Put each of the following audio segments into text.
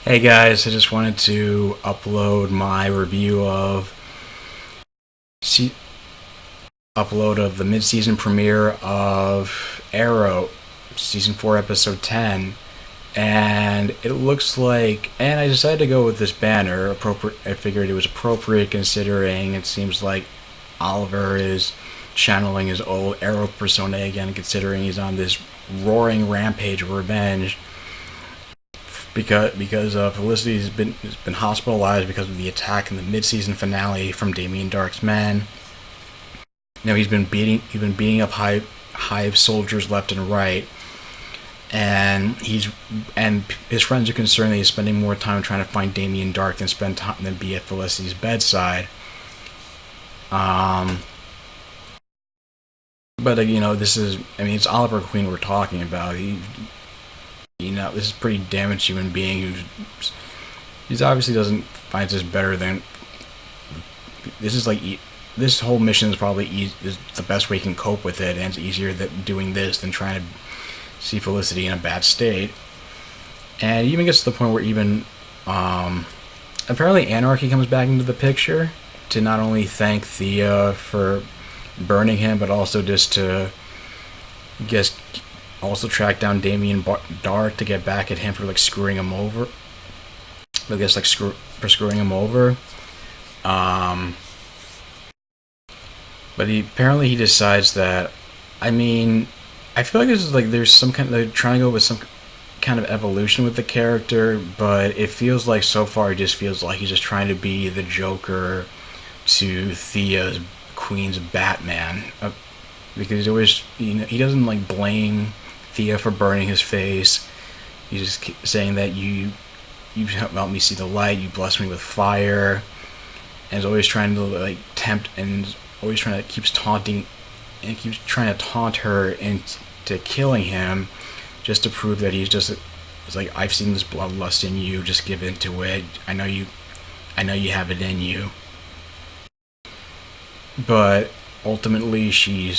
Hey guys, I just wanted to upload my review of se- upload of the mid-season premiere of Arrow, season 4, episode 10, and it looks like. And I decided to go with this banner. Appropriate. I figured it was appropriate considering it seems like Oliver is channeling his old Arrow persona again, considering he's on this roaring rampage of revenge because Felicity has been hospitalized because of the attack in the mid-season finale from Damien Dark's men. You know, he's been beating up Hive soldiers left and right, and his friends are concerned that he's spending more time trying to find Damien Dark than be at Felicity's bedside. Um, but it's Oliver Queen we're talking about. This is a pretty damaged human being he's obviously doesn't find this better than this is like this whole mission is probably is the best way he can cope with it, and it's easier that doing this than trying to see Felicity in a bad state. And it even gets to the point where even apparently Anarchy comes back into the picture to not only thank Thea for burning him, but also just to guess also track down Damien Dark to get back at him for screwing him over. I guess for screwing him over. But he decides that. I feel like this is there's some kind of, they're trying to go with some kind of evolution with the character, but it feels like so far it just feels like he's just trying to be the Joker to Thea's Queen's Batman, because he always he doesn't blame Thea for burning his face. He's just saying that you helped me see the light, you blessed me with fire, and is always trying to tempt, and always trying to keeps taunting and keeps trying to taunt her into killing him, just to prove that it's like, I've seen this bloodlust in you, just give into it. I know you have it in you. But ultimately she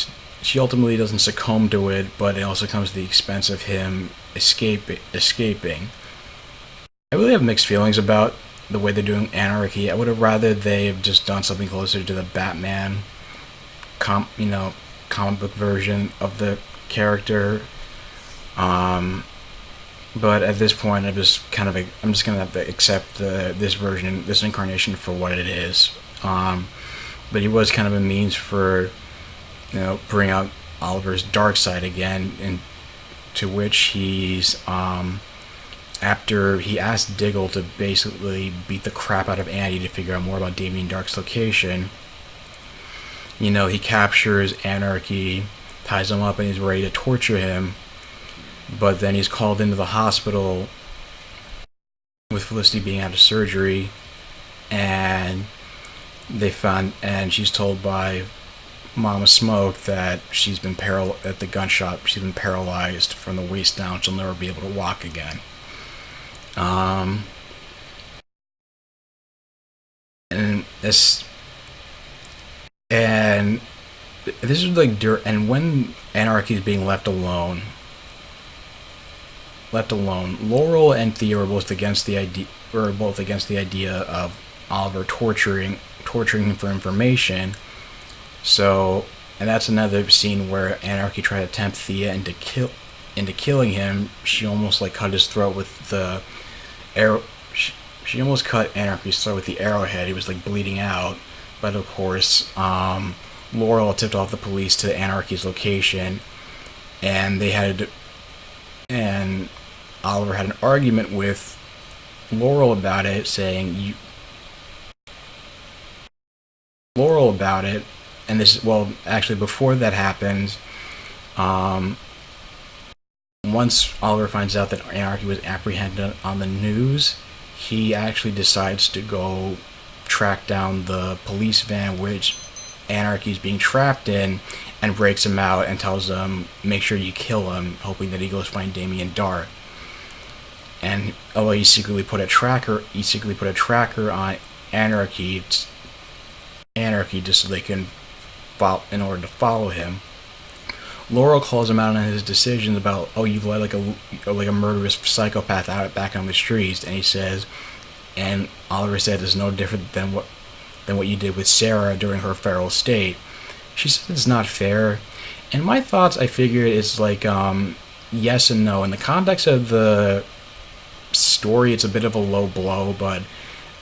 ultimately doesn't succumb to it, but it also comes at the expense of him escaping. I really have mixed feelings about the way they're doing Anarchy. I would have rather they have just done something closer to the Batman comic book version of the character. But at this point, I'm just gonna have to accept this incarnation for what it is. But he was kind of a means for bring out Oliver's dark side again, and to which he's after he asked Diggle to basically beat the crap out of Andy to figure out more about Damien Dark's location. He captures Anarchy, ties him up, and he's ready to torture him. But then he's called into the hospital with Felicity being out of surgery, and she's told by Mama Smoke that she's been at the gunshot. She's been paralyzed from the waist down. She'll never be able to walk again. And this is and when Anarchy is being left alone, Laurel and Thea were both against the idea of Oliver torturing him for information. So, and that's another scene where Anarchy tried to tempt Thea into killing him. She almost cut his throat with the arrow. She almost cut Anarchy's throat with the arrowhead. He was bleeding out, but of course, Laurel tipped off the police to Anarchy's location, and and Oliver had an argument with Laurel about it, saying Laurel about it. And actually, before that happens, once Oliver finds out that Anarchy was apprehended on the news, he actually decides to go track down the police van which Anarchy is being trapped in, and breaks him out and tells them, make sure you kill him, hoping that he goes find Damien Dark. And although he secretly put a tracker on Anarchy just so they can in order to follow him. Laurel calls him out on his decisions about, oh, you've let like a murderous psychopath out back on the streets, and he says, and Oliver said it's no different than what you did with Sarah during her feral state. She says it's not fair, and my thoughts, I figured it's like yes and no. In the context of the story, it's a bit of a low blow, but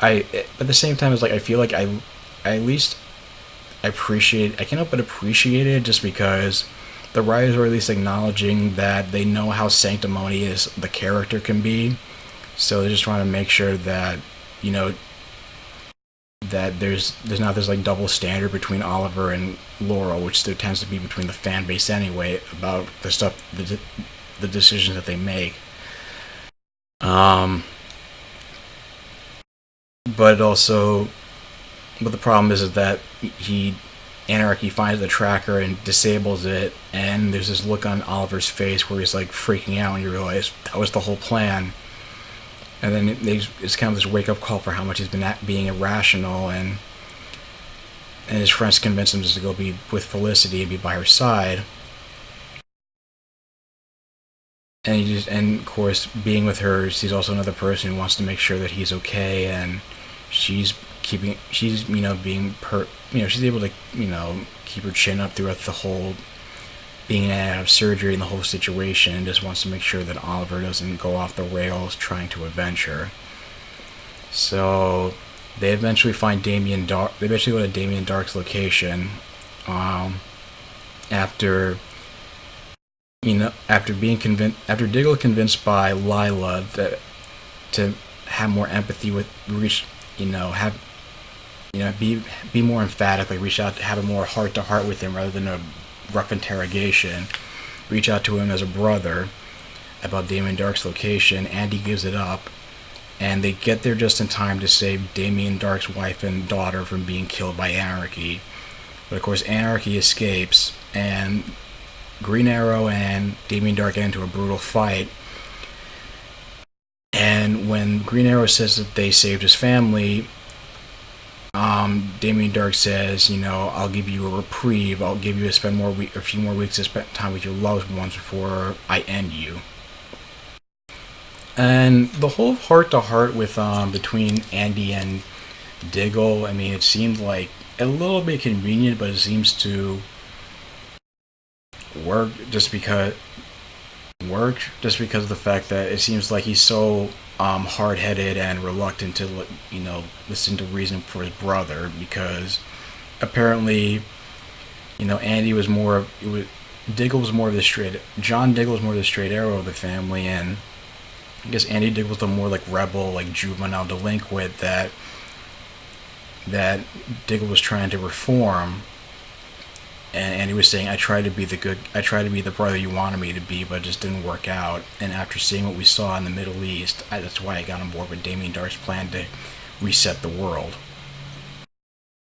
at the same time, it's like I feel like I at least I can't help but appreciate it just because the writers are at least acknowledging that they know how sanctimonious the character can be, so they're just trying to make sure that you know that there's not this like double standard between Oliver and Laurel, which there tends to be between the fan base anyway about the decisions that they make. Um, but also, but the problem is that he Anarchy finds the tracker and disables it, and there's this look on Oliver's face where he's like freaking out, and you realize that was the whole plan. And then it's kind of this wake up call for how much he's been being irrational, and his friends convince him just to go be with Felicity and be by her side. And of course, being with her, she's also another person who wants to make sure that he's okay, and she's she's being she's able to keep her chin up throughout the whole being in and out of surgery and the whole situation, and just wants to make sure that Oliver doesn't go off the rails trying to avenge her. So they eventually find Damien Dark. They eventually go to Damien Dark's location after after Diggle convinced by Lila that to have more empathy with reach have be more emphatic, like reach out to have a more heart to heart with him rather than a rough interrogation. Reach out to him as a brother about Damien Dark's location. Andy gives it up, and they get there just in time to save Damien Dark's wife and daughter from being killed by Anarchy. But of course, Anarchy escapes, and Green Arrow and Damien Dark get into a brutal fight. And when Green Arrow says that they saved his family, Damien Dark says, I'll give you a reprieve. I'll give you a few more weeks to spend time with your loved ones before I end you. And the whole heart to heart with between Andy and Diggle, I mean, it seemed like a little bit convenient, but it seems to work just because of the fact that it seems like he's so hard-headed and reluctant to listen to reason for his brother, because apparently Andy was Diggle was more of the straight John Diggle was more of the straight arrow of the family, and I guess Andy Diggle was the more like rebel, like juvenile delinquent that Diggle was trying to reform. And he was saying, I tried to be the brother you wanted me to be, but it just didn't work out. And after seeing what we saw in the Middle East, that's why I got on board with Damien Dark's plan to reset the world.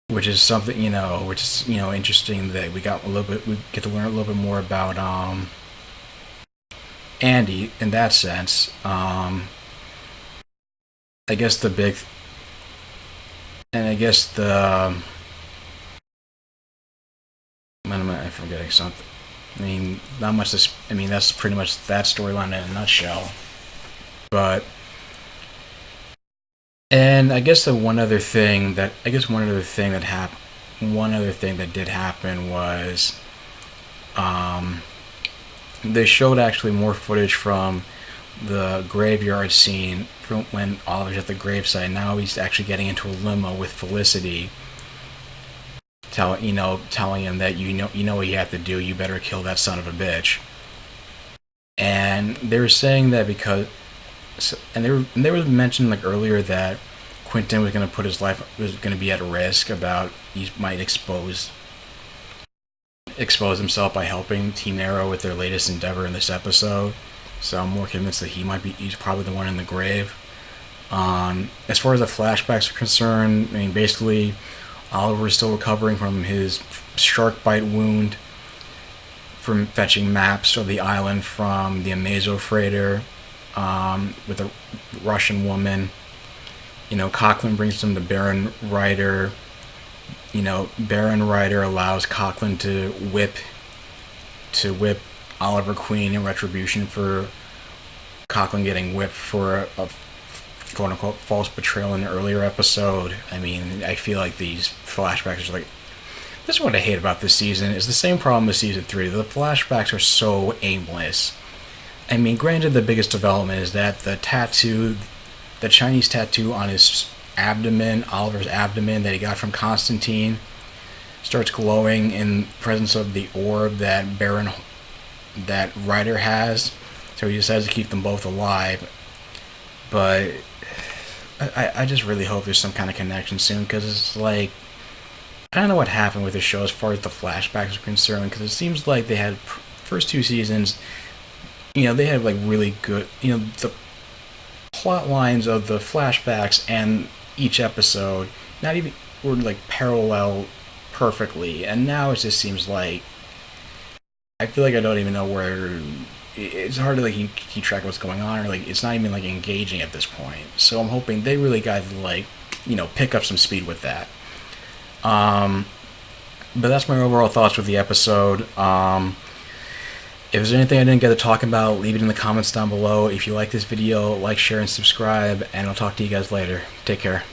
Which is something, interesting that we get to learn a little bit more about Andy in that sense. I guess I'm forgetting something. I mean, not much. That's pretty much that storyline in a nutshell. But, and I guess one other thing that did happen was, they showed actually more footage from the graveyard scene from when Oliver's at the gravesite. Now he's actually getting into a limo with Felicity, telling him that you know what you have to do. You better kill that son of a bitch. And they were saying that because, and they were mentioning like earlier that Quentin was going to be at risk about he might expose himself by helping Team Arrow with their latest endeavor in this episode. So I'm more convinced that he's probably the one in the grave. As far as the flashbacks are concerned, I mean, basically Oliver is still recovering from his shark bite wound from fetching maps of the island from the Amazo freighter with a Russian woman. Coughlin brings him to Baron Ryder. Baron Ryder allows Coughlin to whip to whip Oliver Queen in retribution for Coughlin getting whipped for a quote unquote false betrayal in an earlier episode. I mean, I feel like these flashbacks are like, this is what I hate about this season. It's the same problem with season 3. The flashbacks are so aimless. I mean, granted, the biggest development is that the tattoo, the Chinese tattoo on his abdomen, Oliver's abdomen, that he got from Constantine, starts glowing in presence of the orb that Ryder has. So he decides to keep them both alive. But I just really hope there's some kind of connection soon, because it's like, I don't know what happened with the show as far as the flashbacks are concerned, because it seems like they had first 2 seasons, they had like really good, the plot lines of the flashbacks and each episode not even were like parallel perfectly, and now it just seems like I feel like I don't even know where. It's hard to like keep track of what's going on, or like it's not even like engaging at this point. So I'm hoping they really got to like pick up some speed with that. But that's my overall thoughts with the episode. If there's anything I didn't get to talk about, leave it in the comments down below. If you like this video, like, share, and subscribe, and I'll talk to you guys later. Take care.